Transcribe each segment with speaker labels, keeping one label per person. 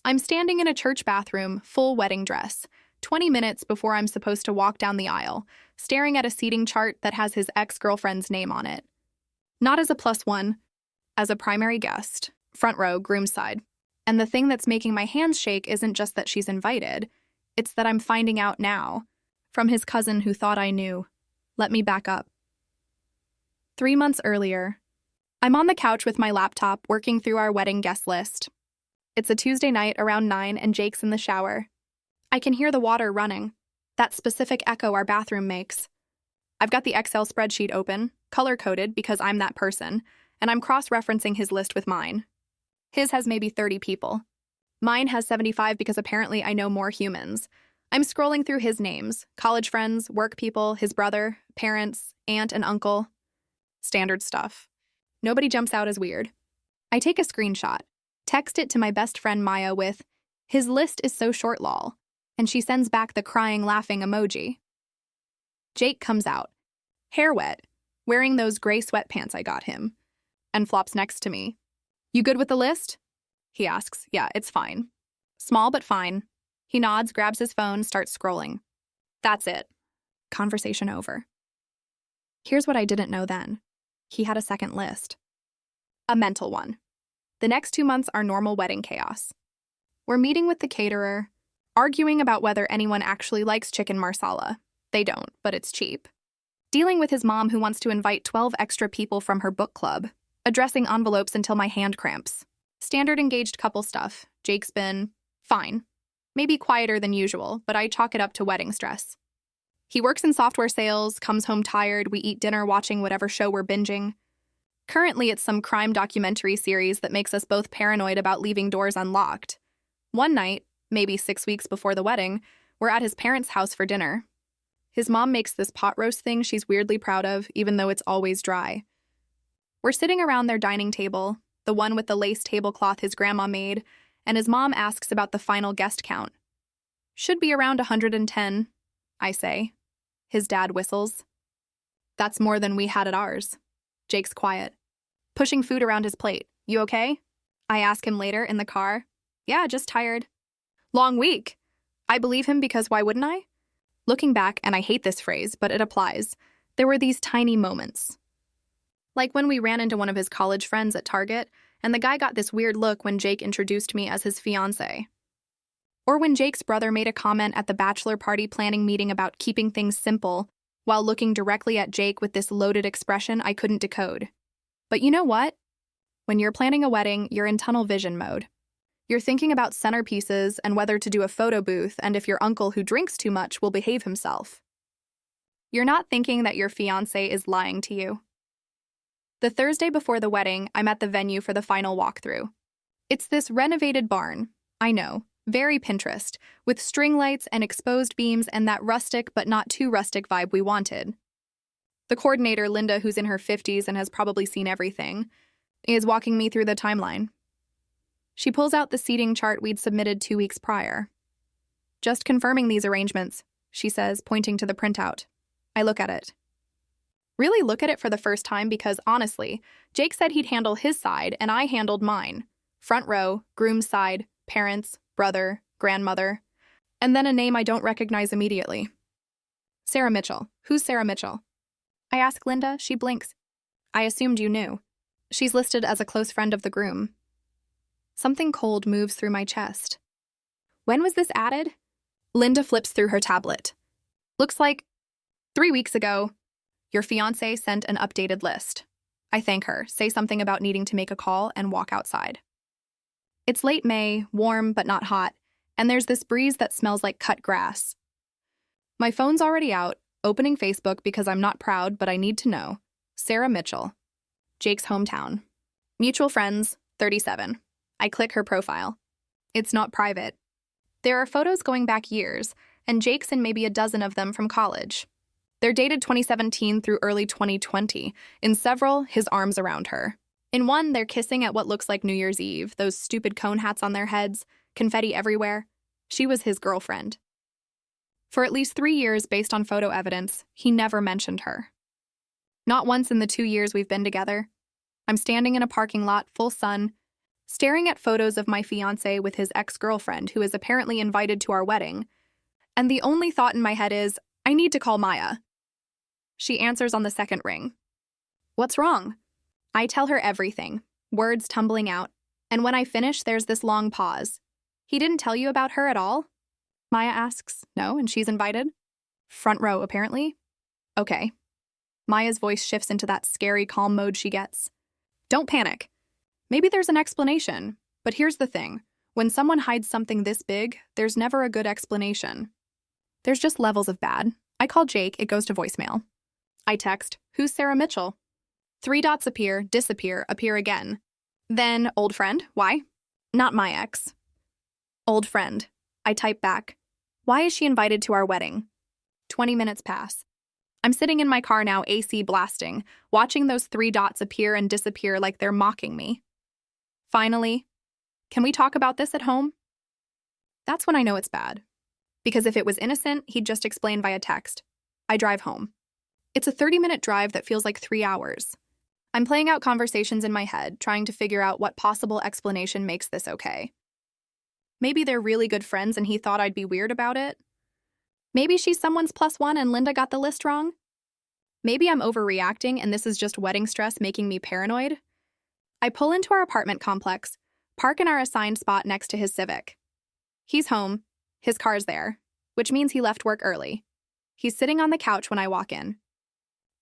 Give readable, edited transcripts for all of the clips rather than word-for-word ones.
Speaker 1: I'm standing in a church bathroom, full wedding dress, 20 minutes before I'm supposed to walk down the aisle, staring at a seating chart that has his ex-girlfriend's name on it. Not as a +1, as a primary guest, front row, groom's side. And the thing that's making my hands shake isn't just that she's invited, it's that I'm finding out now, from his cousin who thought I knew. Let me back up. 3 months earlier, I'm on the couch with my laptop working through our wedding guest list. It's a Tuesday night around 9 and Jake's in the shower. I can hear the water running, that specific echo our bathroom makes. I've got the Excel spreadsheet open, color-coded because I'm that person, and I'm cross-referencing his list with mine. His has maybe 30 people. Mine has 75 because apparently I know more humans. I'm scrolling through his names, college friends, work people, his brother, parents, aunt and uncle. Standard stuff. Nobody jumps out as weird. I take a screenshot, text it to my best friend Maya with, "His list is so short lol," and she sends back the crying laughing emoji. Jake comes out, hair wet, wearing those gray sweatpants I got him, and flops next to me. "You good with the list?" He asks. "Yeah, it's fine." Small but fine. He nods, grabs his phone, starts scrolling. That's it. Conversation over. Here's what I didn't know then. He had a second list. A mental one. The next 2 months are normal wedding chaos. We're meeting with the caterer, arguing about whether anyone actually likes chicken marsala. They don't, but it's cheap. Dealing with his mom who wants to invite 12 extra people from her book club. Addressing envelopes until my hand cramps. Standard engaged couple stuff. Jake's been fine. Maybe quieter than usual, but I chalk it up to wedding stress. He works in software sales, comes home tired, we eat dinner watching whatever show we're binging. Currently, it's some crime documentary series that makes us both paranoid about leaving doors unlocked. One night, maybe 6 weeks before the wedding, we're at his parents' house for dinner. His mom makes this pot roast thing she's weirdly proud of, even though it's always dry. We're sitting around their dining table, the one with the lace tablecloth his grandma made, and his mom asks about the final guest count. "Should be around 110, I say. His dad whistles. "That's more than we had at ours." Jake's quiet. Pushing food around his plate. "You okay?" I ask him later in the car. "Yeah, just tired." "Long week." I believe him because why wouldn't I? Looking back, and I hate this phrase, but it applies, there were these tiny moments. Like when we ran into one of his college friends at Target, and the guy got this weird look when Jake introduced me as his fiancé. Or when Jake's brother made a comment at the bachelor party planning meeting about keeping things simple, while looking directly at Jake with this loaded expression I couldn't decode. But you know what? When you're planning a wedding, you're in tunnel vision mode. You're thinking about centerpieces and whether to do a photo booth and if your uncle who drinks too much will behave himself. You're not thinking that your fiancé is lying to you. The Thursday before the wedding, I'm at the venue for the final walkthrough. It's this renovated barn, I know, very Pinterest, with string lights and exposed beams and that rustic but not too rustic vibe we wanted. The coordinator, Linda, who's in her 50s and has probably seen everything, is walking me through the timeline. She pulls out the seating chart we'd submitted 2 weeks prior. "Just confirming these arrangements," she says, pointing to the printout. I look at it. Really look at it for the first time because, honestly, Jake said he'd handle his side and I handled mine. Front row, groom's side, parents, brother, grandmother, and then a name I don't recognize immediately. "Sarah Mitchell. Who's Sarah Mitchell?" I ask Linda. She blinks. "I assumed you knew. She's listed as a close friend of the groom." Something cold moves through my chest. "When was this added?" Linda flips through her tablet. "Looks like 3 weeks ago. Your fiancé sent an updated list." I thank her, say something about needing to make a call, and walk outside. It's late May, warm but not hot, and there's this breeze that smells like cut grass. My phone's already out, opening Facebook because I'm not proud, but I need to know. Sarah Mitchell. Jake's hometown. Mutual friends, 37. I click her profile. It's not private. There are photos going back years, and Jake's in maybe a dozen of them from college. They're dated 2017 through early 2020. In several, his arms around her. In one, they're kissing at what looks like New Year's Eve, those stupid cone hats on their heads, confetti everywhere. She was his girlfriend. For at least 3 years, based on photo evidence, he never mentioned her. Not once in the 2 years we've been together. I'm standing in a parking lot, full sun, staring at photos of my fiancé with his ex-girlfriend who is apparently invited to our wedding, and the only thought in my head is, I need to call Maya. She answers on the second ring. What's wrong? I tell her everything, words tumbling out, and when I finish, there's this long pause. He didn't tell you about her at all? Maya asks. No, and she's invited? Front row, apparently. Okay. Maya's voice shifts into that scary calm mode she gets. Don't panic. Maybe there's an explanation, but here's the thing. When someone hides something this big, there's never a good explanation. There's just levels of bad. I call Jake, it goes to voicemail. I text, who's Sarah Mitchell? 3 dots appear, disappear, appear again. Then, old friend, why? Not my ex. Old friend. I type back, why is she invited to our wedding? 20 minutes pass. I'm sitting in my car now, AC blasting, watching those 3 dots appear and disappear like they're mocking me. Finally, can we talk about this at home? That's when I know it's bad. Because if it was innocent, he'd just explain via text. I drive home. It's a 30-minute drive that feels like 3 hours. I'm playing out conversations in my head, trying to figure out what possible explanation makes this okay. Maybe they're really good friends and he thought I'd be weird about it. Maybe she's someone's +1 and Linda got the list wrong. Maybe I'm overreacting and this is just wedding stress making me paranoid. I pull into our apartment complex, park in our assigned spot next to his Civic. He's home. His car's there, which means he left work early. He's sitting on the couch when I walk in.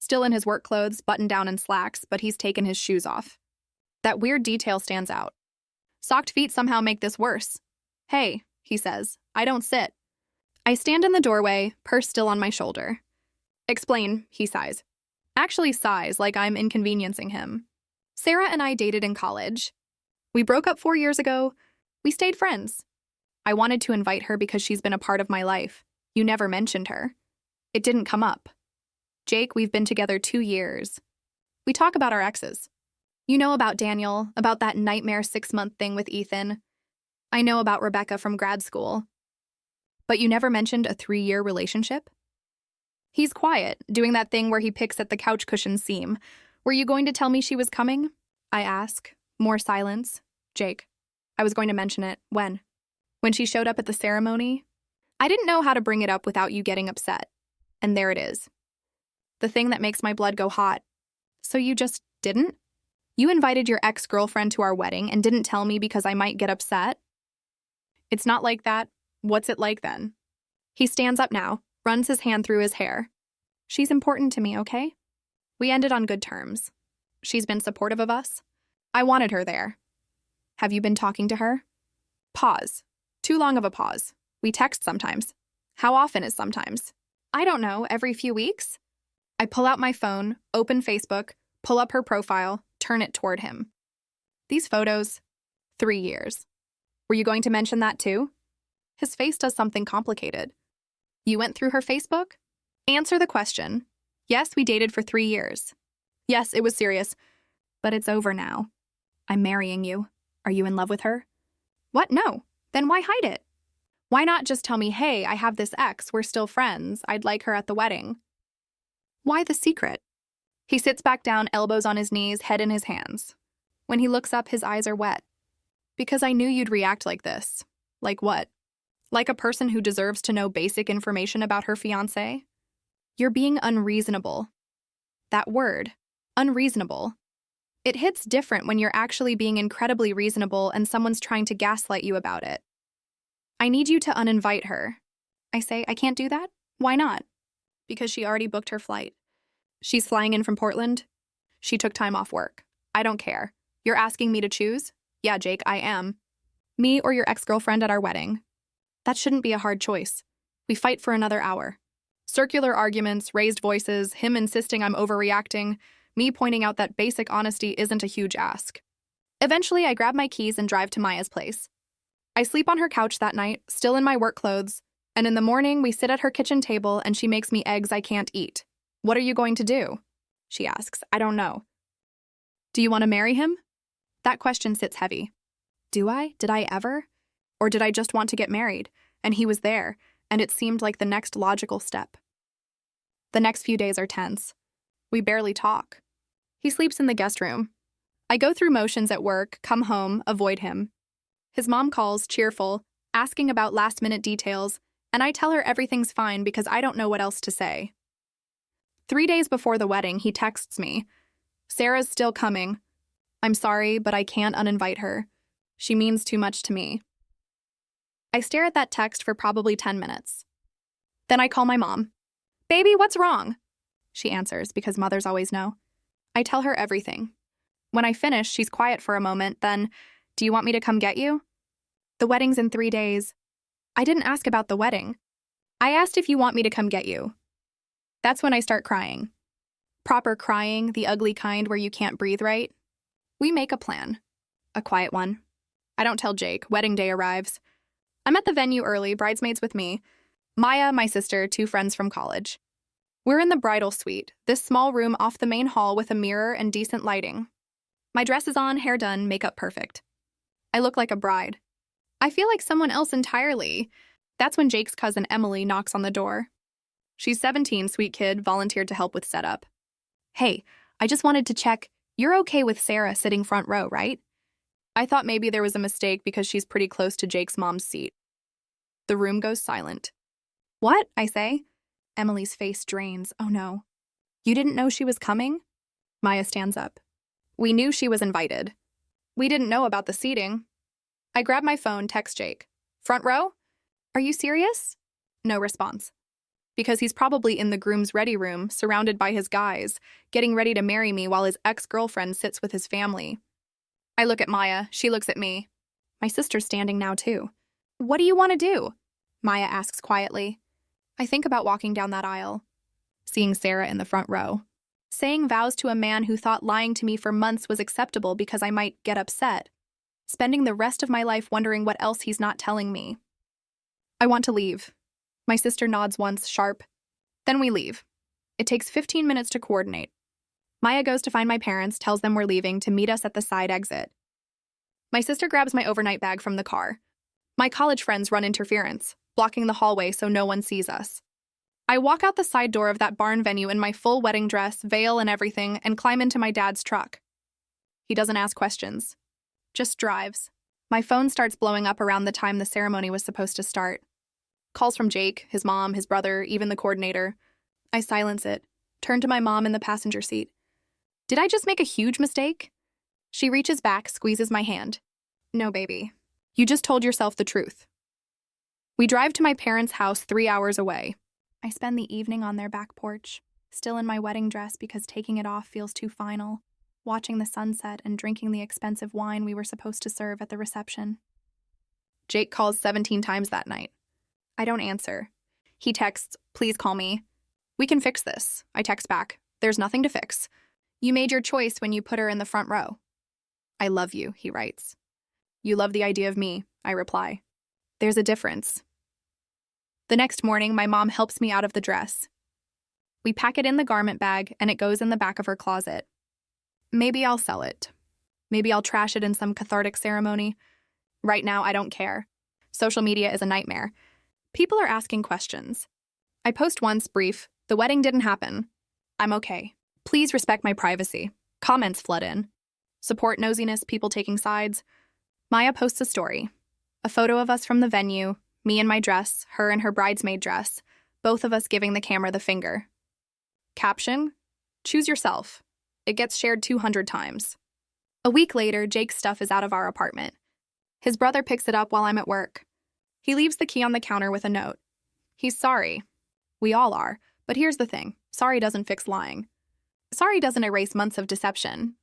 Speaker 1: Still in his work clothes, buttoned down in slacks, but he's taken his shoes off. That weird detail stands out. Socked feet somehow make this worse. Hey, he says, I don't sit. I stand in the doorway, purse still on my shoulder. Explain, he sighs. Actually sighs like I'm inconveniencing him. Sarah and I dated in college. We broke up 4 years ago. We stayed friends. I wanted to invite her because she's been a part of my life. You never mentioned her. It didn't come up. Jake, we've been together 2 years. We talk about our exes. You know about Daniel, about that nightmare 6-month thing with Ethan. I know about Rebecca from grad school. But you never mentioned a 3-year relationship? He's quiet, doing that thing where he picks at the couch cushion seam. Were you going to tell me she was coming? I ask. More silence. Jake. I was going to mention it. When? When she showed up at the ceremony? I didn't know how to bring it up without you getting upset. And there it is. The thing that makes my blood go hot. So you just didn't? You invited your ex-girlfriend to our wedding and didn't tell me because I might get upset? It's not like that. What's it like then? He stands up now, runs his hand through his hair. She's important to me, okay? We ended on good terms. She's been supportive of us. I wanted her there. Have you been talking to her? Pause. Too long of a pause. We text sometimes. How often is sometimes? I don't know, every few weeks? I pull out my phone, open Facebook, pull up her profile, turn it toward him. These photos, 3 years. Were you going to mention that too? His face does something complicated. You went through her Facebook? Answer the question. Yes, we dated for 3 years. Yes, it was serious. But it's over now. I'm marrying you. Are you in love with her? What? No. Then why hide it? Why not just tell me, hey, I have this ex, we're still friends, I'd like her at the wedding? Why the secret? He sits back down, elbows on his knees, head in his hands. When he looks up, his eyes are wet. Because I knew you'd react like this. Like what? Like a person who deserves to know basic information about her fiancé? You're being unreasonable. That word, unreasonable. It hits different when you're actually being incredibly reasonable and someone's trying to gaslight you about it. I need you to uninvite her. I say, I can't do that? Why not? Because she already booked her flight. She's flying in from Portland. She took time off work. I don't care. You're asking me to choose? Yeah, Jake, I am. Me or your ex-girlfriend at our wedding. That shouldn't be a hard choice. We fight for another hour. Circular arguments, raised voices, him insisting I'm overreacting, me pointing out that basic honesty isn't a huge ask. Eventually, I grab my keys and drive to Maya's place. I sleep on her couch that night, still in my work clothes, and in the morning, we sit at her kitchen table and she makes me eggs I can't eat. What are you going to do? She asks. I don't know. Do you want to marry him? That question sits heavy. Do I? Did I ever? Or did I just want to get married, and he was there, and it seemed like the next logical step? The next few days are tense. We barely talk. He sleeps in the guest room. I go through motions at work, come home, avoid him. His mom calls, cheerful, asking about last-minute details, and I tell her everything's fine because I don't know what else to say. 3 days before the wedding, he texts me, "Sarah's still coming. I'm sorry, but I can't uninvite her. She means too much to me." I stare at that text for probably 10 minutes. Then I call my mom. "Baby, what's wrong?" She answers, because mothers always know. I tell her everything. When I finish, she's quiet for a moment, then, "Do you want me to come get you?" "The wedding's in 3 days. I didn't ask about the wedding. I asked if you want me to come get you." That's when I start crying. Proper crying, the ugly kind where you can't breathe right. We make a plan. A quiet one. I don't tell Jake. Wedding day arrives. I'm at the venue early, bridesmaids with me. Maya, my sister, 2 friends from college. We're in the bridal suite, this small room off the main hall with a mirror and decent lighting. My dress is on, hair done, makeup perfect. I look like a bride. I feel like someone else entirely. That's when Jake's cousin Emily knocks on the door. She's 17, sweet kid, volunteered to help with setup. "Hey, I just wanted to check. You're okay with Sarah sitting front row, right?" I thought maybe there was a mistake because she's pretty close to Jake's mom's seat. The room goes silent. "What?" I say. Emily's face drains. Oh no. "You didn't know she was coming?" Maya stands up. "We knew she was invited. We didn't know about the seating." I grab my phone, text Jake. "Front row? Are you serious?" No response. Because he's probably in the groom's ready room, surrounded by his guys, getting ready to marry me while his ex-girlfriend sits with his family. I look at Maya. She looks at me. My sister's standing now, too. "What do you want to do?" Maya asks quietly. I think about walking down that aisle, seeing Sarah in the front row, saying vows to a man who thought lying to me for months was acceptable because I might get upset, spending the rest of my life wondering what else he's not telling me. I want to leave. My sister nods once, sharp. Then we leave. It takes 15 minutes to coordinate. Maya goes to find my parents, tells them we're leaving to meet us at the side exit. My sister grabs my overnight bag from the car. My college friends run interference, blocking the hallway so no one sees us. I walk out the side door of that barn venue in my full wedding dress, veil and everything, and climb into my dad's truck. He doesn't ask questions, just drives. My phone starts blowing up around the time the ceremony was supposed to start. Calls from Jake, his mom, his brother, even the coordinator. I silence it, turn to my mom in the passenger seat. Did I just make a huge mistake? She reaches back, squeezes my hand. No, baby. You just told yourself the truth. We drive to my parents' house 3 hours away. I spend the evening on their back porch, still in my wedding dress because taking it off feels too final, watching the sunset and drinking the expensive wine we were supposed to serve at the reception. Jake calls 17 times that night. I don't answer. He texts, "Please call me." "We can fix this." I text back, "There's nothing to fix. You made your choice when you put her in the front row." "I love you," he writes. "You love the idea of me," I reply. There's a difference. The next morning, my mom helps me out of the dress. We pack it in the garment bag, and it goes in the back of her closet. Maybe I'll sell it. Maybe I'll trash it in some cathartic ceremony. Right now, I don't care. Social media is a nightmare. People are asking questions. I post once, brief, "The wedding didn't happen. I'm okay. Please respect my privacy." Comments flood in. Support nosiness, people taking sides. Maya posts a story. A photo of us from the venue, me in my dress, her in her bridesmaid dress, both of us giving the camera the finger. Caption, "Choose yourself." It gets shared 200 times. A week later, Jake's stuff is out of our apartment. His brother picks it up while I'm at work. He leaves the key on the counter with a note. He's sorry. We all are, but here's the thing. Sorry doesn't fix lying. Sorry doesn't erase months of deception.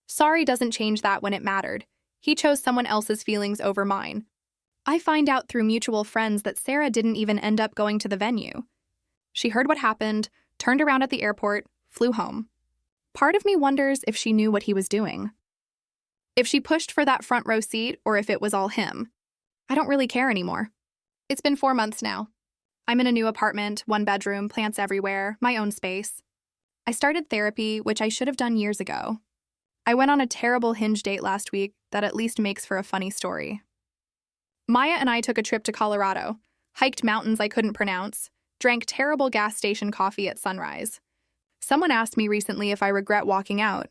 Speaker 1: Sorry doesn't change that when it mattered. He chose someone else's feelings over mine. I find out through mutual friends that Sarah didn't even end up going to the venue. She heard what happened, turned around at the airport, flew home. Part of me wonders if she knew what he was doing. If she pushed for that front row seat or if it was all him. I don't really care anymore. It's been 4 months now. I'm in a new apartment, 1 bedroom, plants everywhere, my own space. I started therapy, which I should have done years ago. I went on a terrible Hinge date last week that at least makes for a funny story. Maya and I took a trip to Colorado, hiked mountains I couldn't pronounce, drank terrible gas station coffee at sunrise. Someone asked me recently if I regret walking out.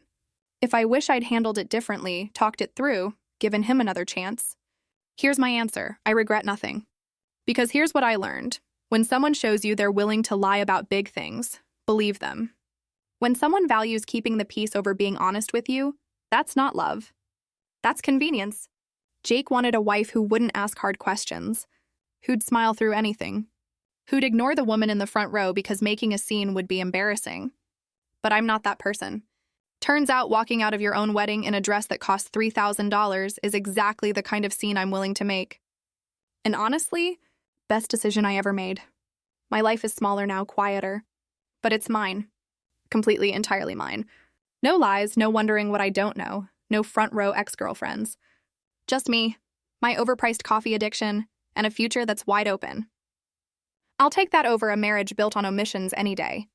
Speaker 1: If I wish I'd handled it differently, talked it through, given him another chance. Here's my answer. I regret nothing. Because here's what I learned. When someone shows you they're willing to lie about big things, believe them. When someone values keeping the peace over being honest with you, that's not love. That's convenience. Jake wanted a wife who wouldn't ask hard questions, who'd smile through anything, who'd ignore the woman in the front row because making a scene would be embarrassing. But I'm not that person. Turns out walking out of your own wedding in a dress that costs $3,000 is exactly the kind of scene I'm willing to make. And honestly, best decision I ever made. My life is smaller now, quieter. But it's mine. Completely, entirely mine. No lies, no wondering what I don't know, no front row ex-girlfriends. Just me, my overpriced coffee addiction, and a future that's wide open. I'll take that over a marriage built on omissions any day.